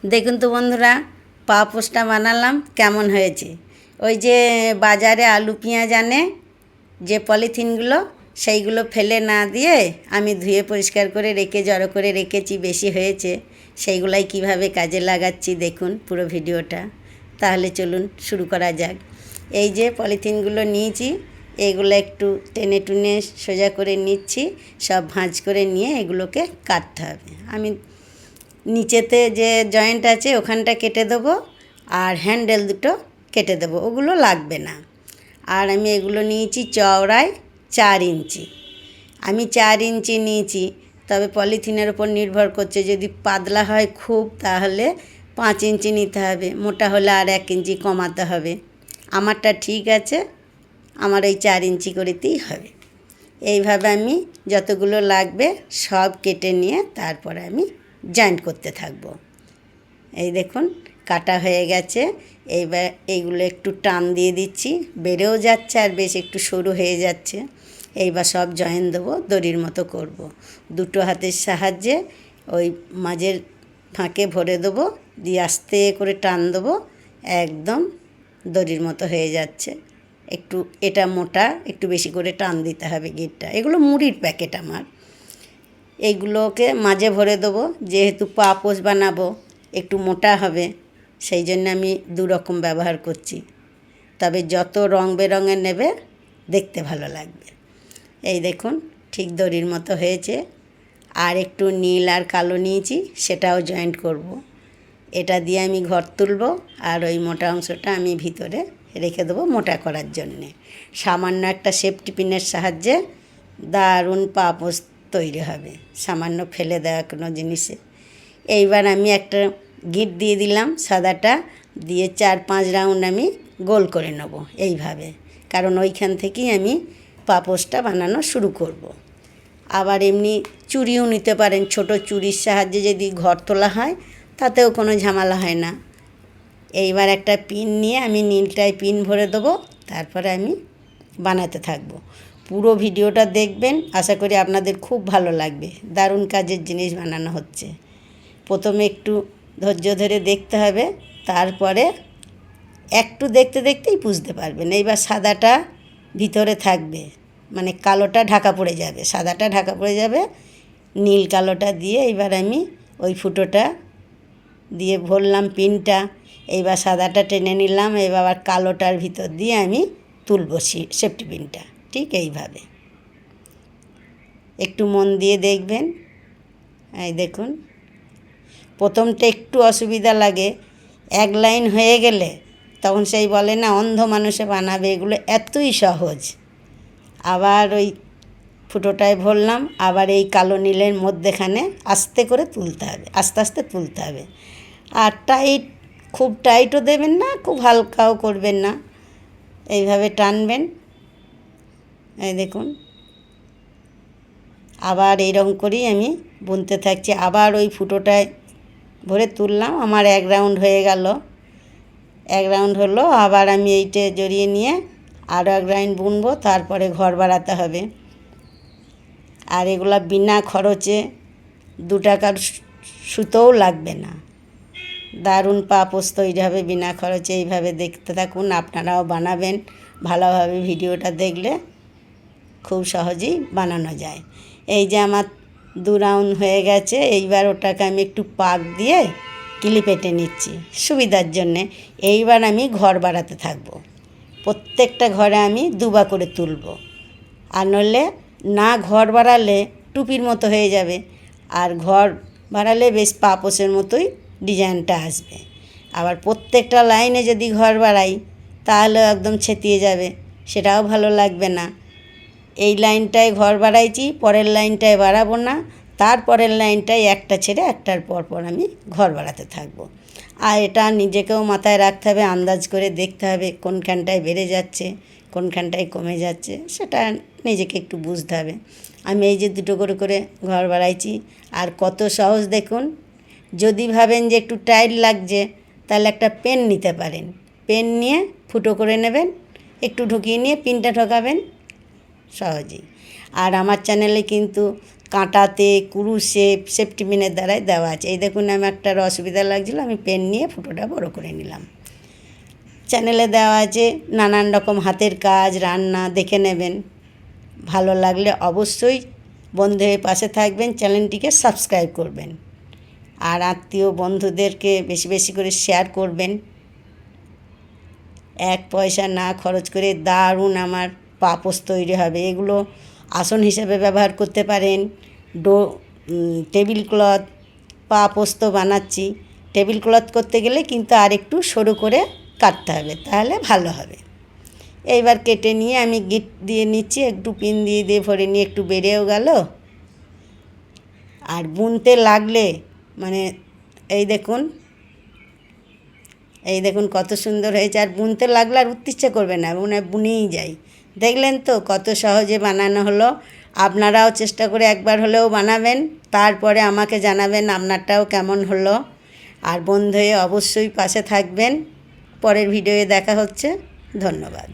দেখুন তো বন্ধুরা, পাপোশটা বানালাম কেমন হয়েছে। ওই যে বাজারে আলু পেঁয়াজ আনে যে পলিথিনগুলো, সেইগুলো ফেলে না দিয়ে আমি ধুয়ে পরিষ্কার করে রেখে জড়ো করে রেখেছি। বেশি হয়েছে, সেইগুলাই কিভাবে কাজে লাগাচ্ছি দেখুন পুরো ভিডিওটা। তাহলে চলুন শুরু করা যাক। এই যে পলিথিনগুলো নিয়েছি, এগুলো একটু টেনে টুনে সোজা করে নিচ্ছি। সব ভাঁজ করে নিয়ে এগুলোকে কাটতে হবে। আমি নিচেতে যে জয়েন্ট আছে ওখানটা কেটে দেবো, আর হ্যান্ডেল দুটো কেটে দেবো, ওগুলো লাগবে না। আর আমি এগুলো নিয়েছি চওড়ায় 4 ইঞ্চি। আমি 4 ইঞ্চি নিয়েছি, তবে পলিথিনের ওপর নির্ভর করছে। যদি পাতলা হয় খুব, তাহলে 5 ইঞ্চি নিতে হবে। মোটা হলে আর 1 ইঞ্চি কমাতে হবে। আমারটা ঠিক আছে, আমার ওই 4 ইঞ্চি করেতেই হবে। এইভাবে আমি যতগুলো লাগবে সব কেটে নিয়ে তারপরে আমি জয়েন্ট করতে থাকব। এই দেখুন কাটা হয়ে গেছে। এইবার এইগুলো একটু টান দিয়ে দিচ্ছি, বেড়েও যাচ্ছে আর বেশ একটু সরু হয়ে যাচ্ছে। এইবার সব জয়েন দেবো, দড়ির মতো করব। দুটো হাতের সাহায্যে ওই মাঝের ফাঁকে ভরে দেবো, দিয়ে আস্তে করে টান দেবো, একদম দড়ির মতো হয়ে যাচ্ছে। একটু এটা মোটা, একটু বেশি করে টান দিতে হবে গিটটা। এগুলো মুড়ির প্যাকেট আমার। এইগুলোকে মাঝে ভরে দেবো, যেহেতু পাপোশ বানাবো একটু মোটা হবে, সেই জন্য আমি 2 রকম ব্যবহার করছি। তবে যত রং বেরঙের নেবে দেখতে ভালো লাগবে। এই দেখুন ঠিক দড়ির মতো হয়েছে। আর একটু নীল আর কালো নিয়েছি, সেটাও জয়েন্ট করব। এটা দিয়ে আমি ঘর তুলব, আর ওই মোটা অংশটা আমি ভিতরে রেখে দেবো মোটা করার জন্যে। সামান্য একটা সেফটি পিনের সাহায্যে দারুণ পাপোশ তৈরি হবে, সামান্য ফেলে দেওয়া কোনো জিনিসে। এইবার আমি একটা গিট দিয়ে দিলাম, সাদাটা দিয়ে 4-5 রাউন্ড আমি গোল করে নেব এইভাবে, কারণ ওইখান থেকেই আমি পাপোশটা বানানো শুরু করব। আবার এমনি চুড়িও নিতে পারেন, ছোট চুড়ির সাহায্যে যদি ঘর তোলা হয় তাতেও কোনো ঝামেলা হয় না। এইবার একটা পিন নিয়ে আমি নীলটায় পিন ভরে দেবো, তারপরে আমি বানাতে থাকবো। পুরো ভিডিওটা দেখবেন, আশা করি আপনাদের খুব ভালো লাগবে। দারুণ কাজের জিনিস বানানো হচ্ছে। প্রথমে একটু ধৈর্য ধরে দেখতে হবে, তারপরে একটু দেখতে দেখতেই বুঝতে পারবেন। এইবার সাদাটা ভিতরে থাকবে, মানে কালোটা ঢাকা পড়ে যাবে, সাদাটা ঢাকা পড়ে যাবে। নীল কালোটা দিয়ে এইবার আমি ওই ফুটোটা দিয়ে ভরলাম পিনটা। এইবার সাদাটা টেনে নিলাম, এবার আবার কালোটার ভিতর দিয়ে আমি তুলব সেফটি পিনটা। ঠিক এইভাবে একটু মন দিয়ে দেখবেন। এই দেখুন, প্রথমটা একটু অসুবিধা লাগে, 1 লাইন হয়ে গেলে তখন সেই বলে না অন্ধ মানুষে বানাবে, এগুলো এতই সহজ। আবার ওই ফুটোটায় ভরলাম, আবার এই কালো নীলের মধ্যেখানে আস্তে করে তুলতে হবে, আস্তে আস্তে তুলতে হবে। আর টাইট, খুব টাইটও দেবেন না, খুব হালকাও করবেন না, এইভাবে টানবেন। এই দেখুন, আবার এইরকম করেই আমি বুনতে থাকছি। আবার ওই ফুটোটায় ভরে তুললাম, আমার 1 রাউন্ড হয়ে গেল। 1 রাউন্ড হলো, আবার আমি এইটা জড়িয়ে নিয়ে আরও 1 রাউন্ড বুনবো, তারপরে ঘর বাড়াতে হবে। আর এগুলা বিনা খরচে 2 টাকার সুতোও লাগবে না। দারুণ পাপোশ তৈরি হবে বিনা খরচে। এইভাবে দেখতে থাকুন, আপনারাও বানাবেন। ভালোভাবে ভিডিওটা দেখলে খুব সহজেই বানানো যায়। এই যে আমার 2 রাউন্ড হয়ে গেছে। এইবার ওটাকে আমি একটু পাক দিয়ে কিলি পেটে নিচ্ছি সুবিধার জন্যে। এইবার আমি ঘর বাড়াতে থাকবো। প্রত্যেকটা ঘরে আমি 2 করে তুলব, আর নইলে না ঘর বাড়ালে টুপির মতো হয়ে যাবে, আর ঘর বাড়ালে বেশ পাপোশের মতোই ডিজাইনটা আসবে। আবার প্রত্যেকটা লাইনে যদি ঘর বাড়াই তাহলে একদম ছেতিয়ে যাবে, সেটাও ভালো লাগবে না। এই লাইনটায় ঘর বাড়াইছি, পরের লাইনটায় বাড়াবো না, তারপরের লাইনটায় একটা ছেড়ে একটার পর পর আমি ঘর বাড়াতে থাকবো। আর এটা নিজেকেও মাথায় রাখতে হবে, আন্দাজ করে দেখতে হবে কোনখানটায় বেড়ে যাচ্ছে, কোনখানটায় কমে যাচ্ছে, সেটা নিজেকে একটু বুঝতে হবে। আমি এই যে 2 করে করে ঘর বাড়াইছি, আর কত সহজ দেখুন। যদি ভাবেন যে একটু টাইট লাগছে, তাহলে একটা পেন নিতে পারেন। পেন নিয়ে ফুটো করে নেবেন, একটু ঢুকিয়ে নিয়ে পিনটা ঢোকাবেন, সহজেই। আর আমার চ্যানেলে কিন্তু কাঁটাতে কুরুশে সেফটি পিনের দ্বারাই দেওয়া আছে। এই দেখুন, আমি একটা অসুবিধা লাগছিলো, আমি পেন নিয়ে ফুটোটা বড় করে নিলাম। চ্যানেলে দেওয়া আছে নানান রকম হাতের কাজ, রান্না, দেখে নেবেন। ভালো লাগলে অবশ্যই বন্ধু হয়ে পাশে থাকবেন, চ্যানেলটিকে সাবস্ক্রাইব করবেন, আর আত্মীয় বন্ধুদেরকে বেশি বেশি করে শেয়ার করবেন। এক পয়সা না খরচ করে দারুণ আমার পাপোশ তৈরি হবে। এগুলো আসন হিসেবে ব্যবহার করতে পারেন। টেবিল ক্লথ, পাপোশ তো বানাচ্ছি, টেবিল ক্লথ করতে গেলে কিন্তু আর একটু সরু করে কাটতে হবে, তাহলে ভালো হবে। এইবার কেটে নিয়ে আমি গিট দিয়ে নিচ্ছি, একটু পিন দিয়ে দিয়ে ভরে নিয়ে একটু বেড়েও গেল। আর বুনতে লাগলে মানে এই দেখুন কত সুন্দর হয়েছে। আর বুনতে লাগলে আর উঠতে ইচ্ছে করবে না, বুনেই যাই। দেখলেন তো কত সহজে বানানো হলো। আপনারাও চেষ্টা করে একবার হলেও বানাবেন, তারপরে আমাকে জানাবেন আপনারটাও কেমন হলো। আর বন্ধু হয়ে অবশ্যই পাশে থাকবেন। পরের ভিডিওয়ে দেখা হচ্ছে। ধন্যবাদ।